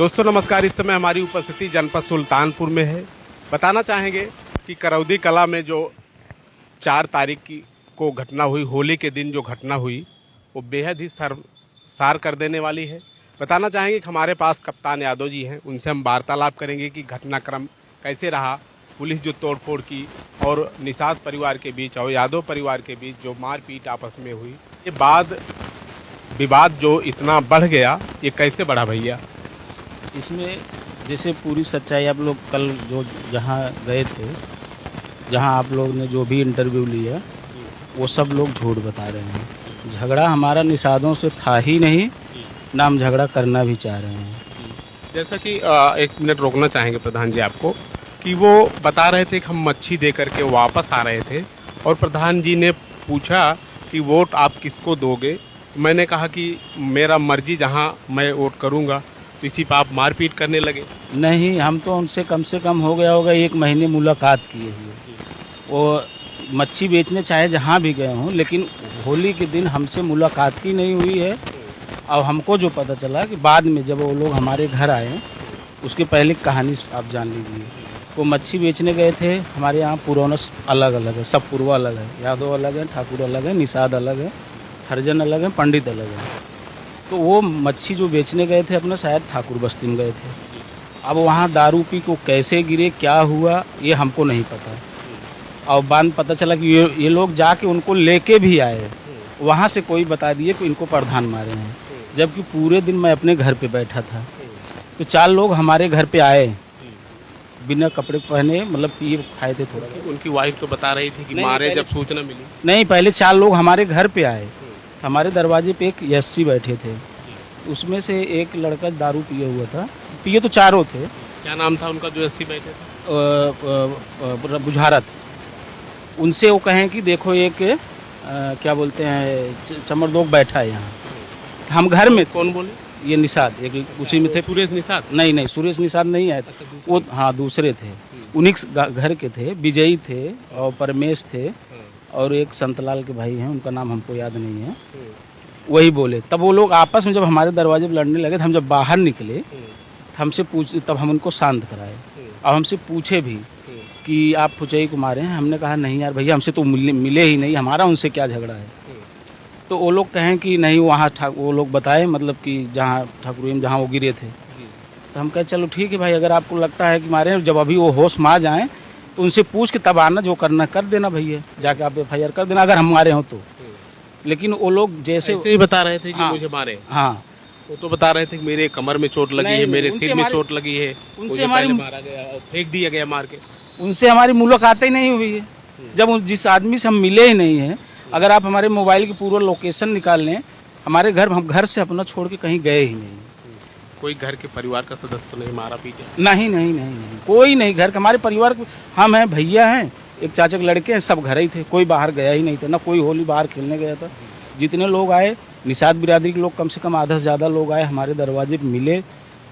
दोस्तों नमस्कार। इस समय हमारी उपस्थिति जनपद सुल्तानपुर में है। बताना चाहेंगे कि करौदी कला में जो 4 तारीख को घटना हुई, होली के दिन जो घटना हुई, वो बेहद ही शर्मसार कर देने वाली है। बताना चाहेंगे कि हमारे पास कप्तान यादव जी हैं, उनसे हम वार्तालाप करेंगे कि घटनाक्रम कैसे रहा, पुलिस जो तोड़फोड़ की और निषाद परिवार के बीच और यादव परिवार के बीच जो मारपीट आपस में हुई, ये बाद विवाद जो इतना बढ़ गया, ये कैसे बढ़ा भैया? इसमें जैसे पूरी सच्चाई आप लोग कल जो जहाँ गए थे, जहाँ आप लोग ने जो भी इंटरव्यू लिया, वो सब लोग झूठ बता रहे हैं। झगड़ा हमारा निषादों से था ही नहीं, ना हम झगड़ा करना भी चाह रहे हैं। जैसा कि 1 मिनट रोकना चाहेंगे प्रधान जी आपको, कि वो बता रहे थे कि हम मच्छी दे करके वापस आ रहे थे और प्रधान जी ने पूछा कि वोट आप किसको दोगे। मैंने कहा कि मेरा मर्जी, जहाँ मैं वोट करूँगा, तो इसी पर आप मारपीट करने लगे। नहीं, हम तो उनसे कम से कम हो गया होगा 1 महीने मुलाकात किए हुए। वो मच्छी बेचने चाहे जहाँ भी गए हों, लेकिन होली के दिन हमसे मुलाकात ही नहीं हुई है। और हमको जो पता चला कि बाद में जब वो लोग हमारे घर आए, उसके पहले कहानी आप जान लीजिए। वो मच्छी बेचने गए थे। हमारे यहाँ पुरोनस अलग अलग है, सब पूर्वा अलग है, यादव अलग है, ठाकुर अलग है, निषाद अलग है, हरिजन अलग है, पंडित अलग है। तो वो मच्छी जो बेचने गए थे अपना, शायद ठाकुर बस्ती में गए थे। अब वहाँ दारू पी को कैसे गिरे, क्या हुआ, ये हमको नहीं पता। और बाद पता चला कि ये लोग जाके उनको लेके भी आए। वहाँ से कोई बता दिए कि इनको प्रधान मारे हैं, जबकि पूरे दिन मैं अपने घर पे बैठा था। तो 4 लोग हमारे घर पे आए बिना कपड़े पहने, मतलब पिए खाए थे थोड़ा। उनकी वाइफ तो बता रही थी कि मारे जब सूचना मिली। नहीं, पहले 4 लोग हमारे घर पे आए। हमारे दरवाजे पे एक एससी बैठे थे, उसमें से एक लड़का दारू पिए हुआ था। पिए तो चारों थे। क्या नाम था उनका जो एससी बैठे थे? बुझारत। उनसे वो कहें कि देखो एक क्या बोलते हैं, चमरदोग बैठा है यहाँ। हम घर में। कौन बोले? ये निषाद एक उसी में थे। सुरेश निषाद? नहीं, सुरेश निषाद नहीं आए थे वो। हाँ, दूसरे थे, उन्हीं घर के थे। विजयी थे और परमेश थे और एक संतलाल के भाई हैं, उनका नाम हमको याद नहीं है। वही बोले। तब वो लोग आपस में जब हमारे दरवाजे पर लड़ने लगे, तो हम जब बाहर निकले, हमसे तब हम उनको शांत कराए और हमसे पूछे भी कि आप फुचई को मारे हैं। हमने कहा नहीं यार भैया, हमसे तो मिले ही नहीं, हमारा उनसे क्या झगड़ा है। तो वो लोग कहें कि नहीं, वहाँ वो लोग बताए, मतलब कि जहाँ ठाकुर जहाँ वो गिरे थे। तो हम कहे चलो ठीक है भाई, अगर आपको लगता है कि मारे, जब अभी वो होश में आ जाएँ तो उनसे पूछ के तब आना, जो करना कर देना भैया, जाके आप FIR कर देना अगर हम मारे हों तो। लेकिन वो लोग जैसे ही बता रहे थे कि हाँ, मुझे मारे। हाँ, वो तो बता रहे थे कि मेरे कमर में चोट लगी है, मेरे सिर में चोट लगी है, उनसे हमारी मारा गया, फेंक दिया गया मार के। उनसे हमारी मुलाकात ही नहीं हुई है। जब जिस आदमी से हम मिले ही नहीं हैं, अगर आप हमारे मोबाइल की पूरा लोकेशन निकाल लें, हमारे घर, हम घर से अपना छोड़ के कहीं गए ही नहीं। कोई घर के परिवार का सदस्य तो नहीं मारा पीटा? नहीं, कोई नहीं। घर के हमारे परिवार हम हैं, भैया हैं, एक चाचा के लड़के हैं, सब घर ही थे। कोई बाहर गया ही नहीं था, ना कोई होली बाहर खेलने गया था। जितने लोग आए, निषाद बिरादरी के लोग कम से कम आधा से ज़्यादा लोग आए, हमारे दरवाजे पे मिले।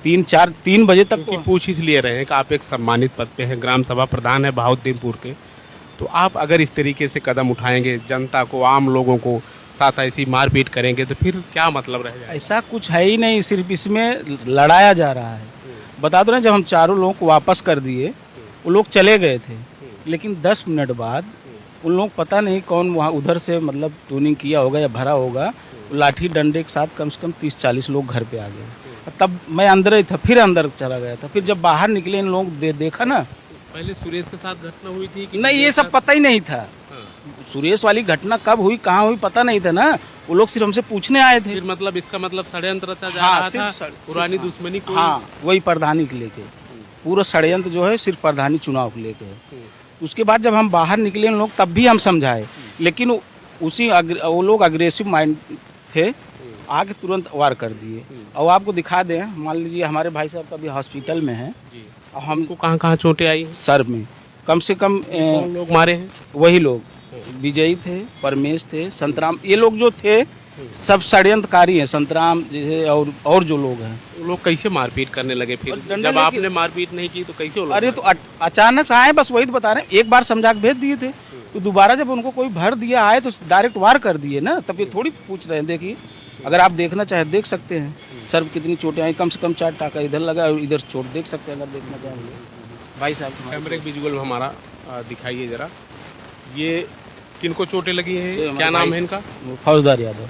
3 बजे तक तो पूछ इसलिए रहे हैं कि आप एक सम्मानित पद पे हैं, ग्राम सभा प्रधान है बहाउद्दीनपुर के, तो आप अगर इस तरीके से कदम उठाएंगे, जनता को, आम लोगों को साथ ऐसी मारपीट करेंगे, तो फिर क्या मतलब रह जाएगा? ऐसा कुछ है ही नहीं, सिर्फ इसमें लड़ाया जा रहा है। बता दो ना, जब हम 4 लोगों को वापस कर दिए, वो लोग चले गए थे, लेकिन 10 मिनट बाद उन लोग पता नहीं कौन वहाँ उधर से मतलब ट्यूनिंग किया होगा या भरा होगा, लाठी डंडे के साथ कम से कम 30-40 लोग घर पे आ गए। तब मैं अंदर ही था, फिर अंदर चला गया था। फिर जब बाहर निकले, इन लोग देखा ना। पहले सुरेश के साथ घटना हुई थी कि नहीं, ये सब पता ही नहीं था। सुरेश वाली घटना कब हुई, कहाँ हुई, पता नहीं था ना। वो लोग सिर्फ हमसे पूछने आए थे। फिर मतलब इसका मतलब षड्यंत्र रचा जा हाँ, रहा था, पुरानी दुश्मनी को। हाँ, वही प्रधानी के लेके पूरा षड्यंत्र जो है सिर्फ प्रधानी चुनाव को लेके है। उसके बाद जब हम बाहर निकले लोग, तब भी हम समझाए, लेकिन वो लोग अग्रेसिव माइंड थे, आके तुरंत वार कर दिए। और आपको दिखा दें, मान लीजिए हमारे भाई साहब अभी हॉस्पिटल में हैं, और हमको कहाँ चोटें आई? सर में। कम से कम लोग मारे हैं? वही लोग, विजयी थे, परमेश थे, संतराम, ये लोग जो थे सब षड्यंत्रकारी हैं। संतराम जैसे और जो लोग हैं, वो लोग कैसे मारपीट करने लगे? फिर जब आपने मारपीट नहीं की तो कैसे? अरे तो अचानक से आए, बस वही तो बता रहे हैं। एक बार समझा के भेज दिए थे, तो दोबारा जब उनको कोई भर दिया आए तो डायरेक्ट वार कर दिए ना। तब ये थोड़ी पूछ रहे हैं, देखिए अगर आप देखना चाहें देख सकते हैं सर कितनी चोटें आई, कम से कम 4 टाका इधर लगा और इधर चोट देख सकते हैं अगर देखना चाहेंगे। भाई साहब कैमरे विजुअल हमारा दिखाइए जरा, ये किनको चोटें लगी हैं, ये क्या नाम है इनका? फौजदार यादव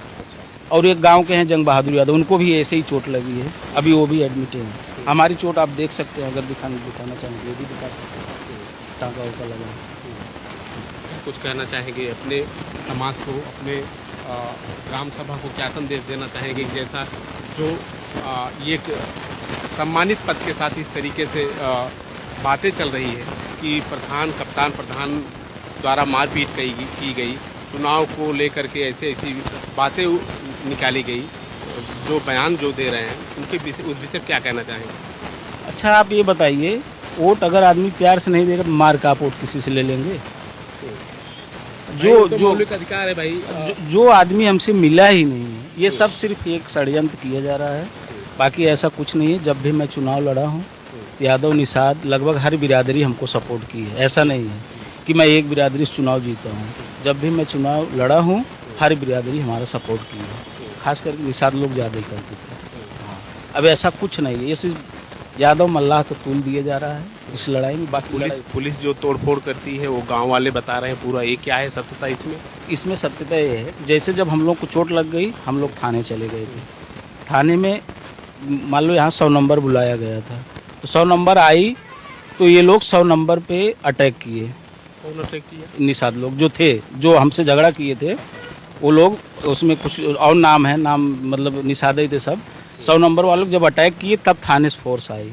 और एक गांव के हैं जंग बहादुर यादव, उनको भी ऐसे ही चोट लगी है, अभी वो भी एडमिट हैं। हमारी चोट आप देख सकते हैं, अगर दिखाना चाहेंगे ये भी दिखा सकते हैं, टाँका वाका लगा है। कुछ कहना चाहेंगे अपने समाज को, अपने ग्राम सभा को क्या संदेश देना चाहेंगे, जैसा जो ये एक सम्मानित पद के साथ इस तरीके से बातें चल रही है कि कप्तान प्रधान द्वारा मारपीट की गई, चुनाव को लेकर के ऐसी बातें निकाली गई, जो बयान जो दे रहे हैं उनके उस विषय क्या कहना चाहेंगे? अच्छा आप ये बताइए, वोट अगर आदमी प्यार से नहीं देगा तो मार का आप वोट किसी से ले लेंगे? जो मौलिक अधिकार है भाई, जो आदमी हमसे मिला ही नहीं है, ये सब सिर्फ एक षड्यंत्र किया जा रहा है, बाकी ऐसा कुछ नहीं है। जब भी मैं चुनाव लड़ा हूँ यादव निषाद लगभग हर बिरादरी हमको सपोर्ट की है, ऐसा नहीं है कि मैं एक बिरादरी से चुनाव जीता हूँ। जब भी मैं चुनाव लड़ा हूँ हर बिरादरी हमारा सपोर्ट की है, खास करके निषाद लोग ज़्यादा ही करते थे। हाँ, अब ऐसा कुछ नहीं है, ये सिर्फ यादव मल्लाह को तूल दिया जा रहा है इस लड़ाई में। बाकी पुलिस जो तोड़फोड़ करती है वो गांव वाले बता रहे हैं पूरा, ये क्या है सत्यता इसमें? सत्यता ये है, जैसे जब हम लोग को चोट लग गई हम लोग थाने चले गए थे, थाने में मान लो यहाँ 100 नंबर बुलाया गया था, तो 100 नंबर आई तो ये लोग 100 नंबर पे अटैक किए। कौन अटैक किया? निषाद लोग जो थे, जो हमसे झगड़ा किए थे वो लोग, उसमें कुछ और नाम है, नाम मतलब निषाद ही थे सब। 100 नंबर वाले जब अटैक किए तब थाने से फोर्स आई,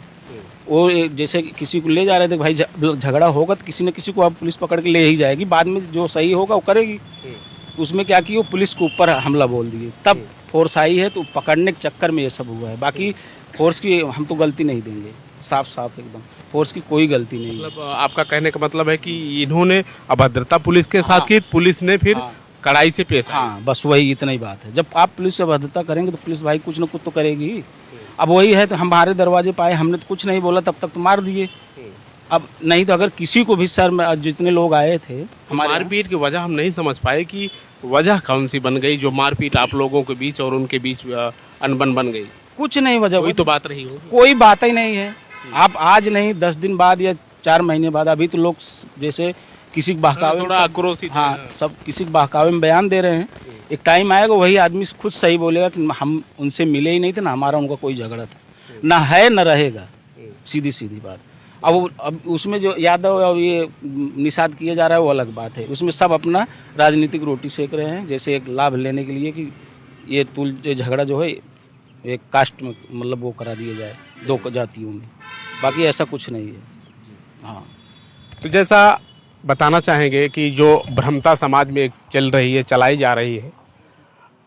वो जैसे किसी को ले जा रहे थे, भाई झगड़ा होगा तो किसी न किसी को अब पुलिस पकड़ के ले ही जाएगी, बाद में जो सही होगा वो करेगी। उसमें क्या किया, वो पुलिस के ऊपर हमला बोल दिए, तब फोर्स आई है, तो पकड़ने के चक्कर में ये सब हुआ है। बाकी फोर्स की हम तो गलती नहीं देंगे, साफ साफ एकदम फोर्स की कोई गलती नहीं है। मतलब आपका कहने का मतलब है कि इन्होंने अभद्रता पुलिस के साथ की, पुलिस ने फिर कड़ाई से पेश आई। हाँ बस वही इतना ही बात है। जब आप पुलिस से अभद्रता करेंगे तो पुलिस भाई कुछ न कुछ तो करेगी। अब वही है, तो हमारे दरवाजे पे आए, हमने तो कुछ नहीं बोला, तब तक तो मार दिए। अब नहीं तो अगर किसी को भी सर में जितने लोग आए थे, हमारे मारपीट की वजह हम नहीं समझ पाए कि वजह कौन सी बन गई जो मारपीट आप लोगों के बीच और उनके बीच अनबन बन गई? कुछ नहीं वजह, कोई तो बात रही हो, कोई बात ही नहीं है। आप आज नहीं 10 दिन बाद या 4 महीने बाद, अभी तो लोग जैसे किसी के बहकावे थोड़ा आक्रोशित, हाँ सब किसी के बहकावे में बयान दे रहे हैं। एक टाइम आएगा वही आदमी खुद सही बोलेगा कि हम उनसे मिले ही नहीं थे, ना हमारा उनका कोई झगड़ा था, ना है न रहेगा, सीधी सीधी बात। अब उसमें जो यादव और ये निषाद किया जा रहा है वो अलग बात है, उसमें सब अपना राजनीतिक रोटी सेक रहे हैं, जैसे एक लाभ लेने के लिए कि ये झगड़ा जो है एक कास्ट में मतलब वो करा दिया जाए, 2 जातियों में, बाकी ऐसा कुछ नहीं है। हाँ, तो जैसा बताना चाहेंगे कि जो भ्रमता समाज में चल रही है, चलाई जा रही है,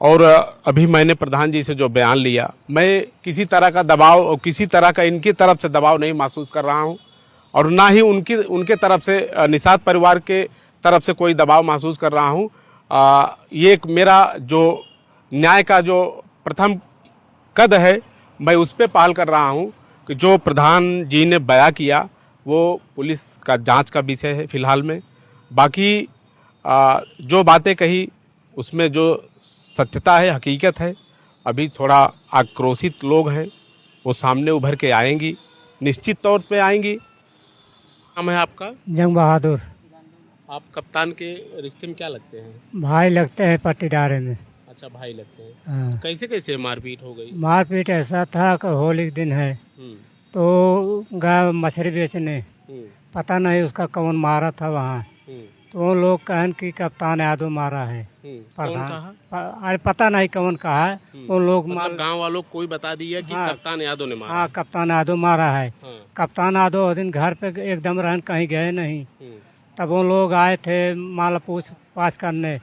और अभी मैंने प्रधान जी से जो बयान लिया, मैं किसी तरह का दबाव और किसी तरह का इनकी तरफ से दबाव नहीं महसूस कर रहा हूं, और ना ही उनके तरफ से, निषाद परिवार के तरफ से कोई दबाव महसूस कर रहा हूं। ये एक मेरा जो न्याय का जो प्रथम कद है, मैं उस पर पहल कर रहा हूं कि जो प्रधान जी ने बयान किया वो पुलिस का जांच का विषय है फिलहाल में। बाकी जो बातें कही उसमें जो सत्यता है, हकीकत है, अभी थोड़ा आक्रोशित लोग हैं, वो सामने उभर के आएंगी, निश्चित तौर पे आएंगी। नाम है आपका? जंग बहादुर। आप कप्तान के रिश्ते में क्या लगते हैं? भाई लगते हैं पट्टीदारे में। अच्छा, भाई लगते हैं। हाँ। कैसे कैसे मारपीट हो गई? मारपीट ऐसा था कि होली के दिन है तो गया मछली बेचने, पता नहीं उसका कौन मारा था वहाँ, तो वो लोग कहन कि कप्तान यादव मारा है। प्रधान अरे पता नहीं कौन कहा है, वो लोग मतलब गांव वालों कोई बता दिया कि कप्तान यादव ने मारा? हाँ, कप्तान यादव मारा है। कप्तान यादव उस दिन घर पे एकदम रहन, कहीं गए नहीं। तब वो लोग आए थे माला पूछ पाछ करने,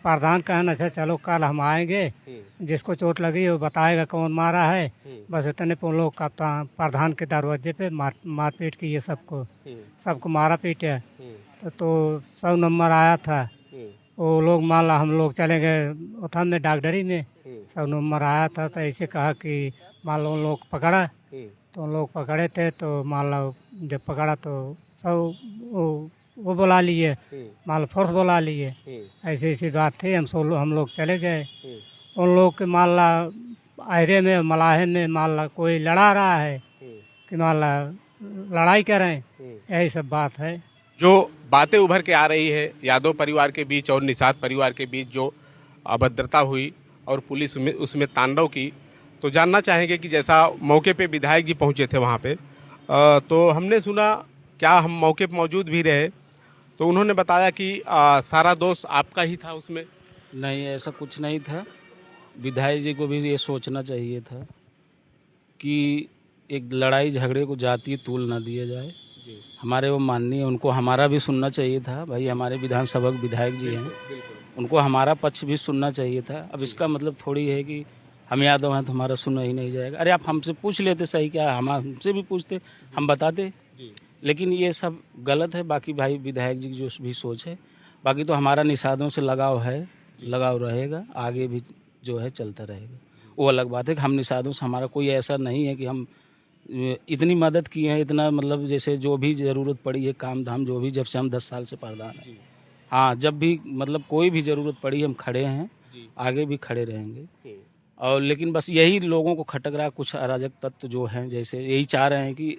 प्रधान कहना अच्छा चलो कल हम आएंगे, जिसको चोट लगी वो बताएगा कौन मारा है। बस इतने पे लोग कप्तान प्रधान के दरवाजे पे मारपीट की, ये सबको मारा पीटा। तो 100 नंबर आया था, वो लोग मान ला हम लोग चले गए उथन में डॉक्टरी में, 100 नंबर आया था, तो ऐसे कहा कि मान लो उन लोग पकड़ा, तो उन लोग पकड़े थे, तो मान लो जब पकड़ा तो सब वो बुला लिए, मान लो फोर्स बुला लिए। ऐसी ऐसी बात थी, हम लोग चले गए। उन लोग के मान ला आयरे में मलाहे में मान ला कोई लड़ा रहा है कि मान ला लड़ाई करें, यही सब बात है। जो बातें उभर के आ रही है यादव परिवार के बीच और निषाद परिवार के बीच जो अभद्रता हुई और पुलिस उसमें तांडव की, तो जानना चाहेंगे कि जैसा मौके पे विधायक जी पहुंचे थे वहां पे, तो हमने सुना, क्या हम मौके पे मौजूद भी रहे, तो उन्होंने बताया कि सारा दोष आपका ही था उसमें। नहीं, ऐसा कुछ नहीं था। विधायक जी को भी ये सोचना चाहिए था कि एक लड़ाई झगड़े को जातीय तूल ना दिया जाए। हमारे वो माननीय, उनको हमारा भी सुनना चाहिए था। भाई हमारे विधानसभा के विधायक जी हैं, उनको हमारा पक्ष भी सुनना चाहिए था। अब इसका मतलब थोड़ी है कि हम यादव हैं तो हमारा सुना ही नहीं जाएगा। अरे आप हमसे पूछ लेते सही, क्या हम हमसे भी पूछते, हम बताते। लेकिन ये सब गलत है। बाकी भाई विधायक जी की जो भी सोच है, बाकी तो हमारा निषादों से लगाव है, लगाव रहेगा, आगे भी जो है चलता रहेगा। वो अलग बात है कि हम निषादों से, हमारा कोई ऐसा नहीं है कि हम इतनी मदद किए हैं, इतना मतलब जैसे जो भी ज़रूरत पड़ी है, काम धाम जो भी, जब से हम 10 साल से प्रधान हैं, हाँ, जब भी मतलब कोई भी ज़रूरत पड़ी हम खड़े हैं, आगे भी खड़े रहेंगे। और लेकिन बस यही लोगों को खटक रहा, कुछ अराजक तत्व जो हैं, जैसे यही चाह रहे हैं कि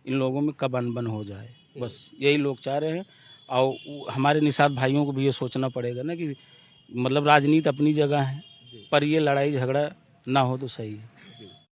इन लोगों में कब अनबन हो जाए, बस यही लोग चाह रहे हैं। और हमारे निषाद भाइयों को भी ये सोचना पड़ेगा ना कि मतलब राजनीति अपनी जगह है, पर ये लड़ाई झगड़ा ना हो तो सही है।